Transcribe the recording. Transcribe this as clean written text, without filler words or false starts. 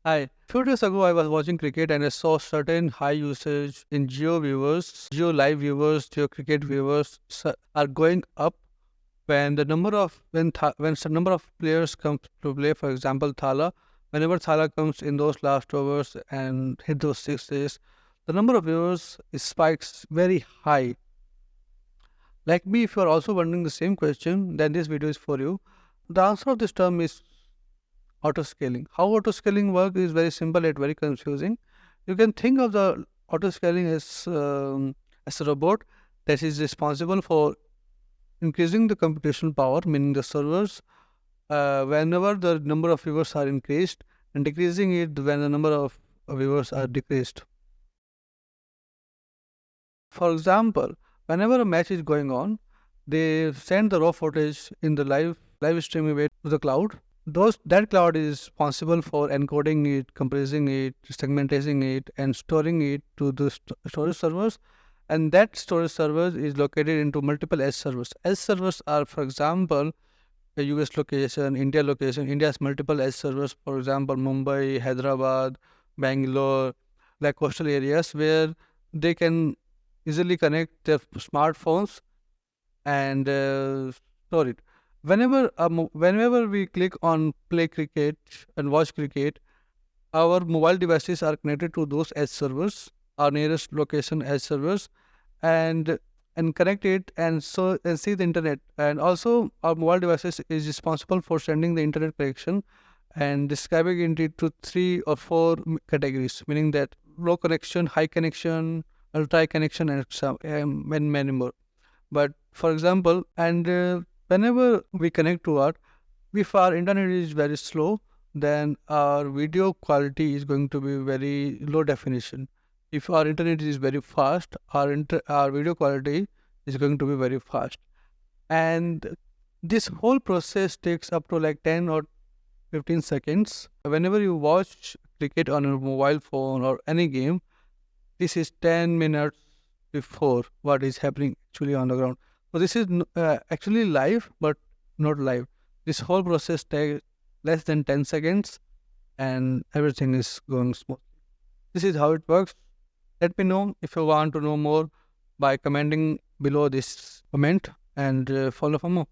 Hi. Few days ago, I was watching cricket and I saw certain high usage in Geo viewers, Geo live viewers, Geo cricket viewers are going up when the number of when some number of players come to play. For example, Thala. Whenever Thala comes in those last overs and hit those sixes, the number of viewers spikes very high. Like me, if you are also wondering the same question, then this video is for you. The answer of this term is auto scaling. How auto scaling works is very simple yet very confusing. You can think of the auto scaling as a robot that is responsible for increasing the computational power, meaning the servers, whenever the number of viewers are increased, and decreasing it when the number of viewers are decreased. For example, whenever a match is going on, they send the raw footage in the live streaming way to the cloud. That cloud is responsible for encoding it, compressing it, segmenting it, and storing it to the storage servers. And that storage servers is located into multiple edge servers. Edge servers are, for example, a US location, India location. India has multiple edge servers, for example, Mumbai, Hyderabad, Bangalore, like coastal areas where they can easily connect their smartphones and store it. Whenever we click on play cricket and watch cricket, our mobile devices are connected to those edge servers, our nearest location edge servers, and connect it and see the internet. And also, our mobile devices is responsible for sending the internet connection and describing it into three or four categories, meaning that low connection, high connection, ultra high connection, and many more. But for example, and whenever we connect to our, if our internet is very slow, then our video quality is going to be very low definition. If our internet is very fast, our video quality is going to be very fast. And this whole process takes up to like 10 or 15 seconds. Whenever you watch cricket on a mobile phone or any game, this is 10 minutes before what is happening actually on the ground. So this is actually live, but not live. This whole process takes less than 10 seconds and everything is going smooth. This is how it works. Let me know if you want to know more by commenting below this comment and follow for more.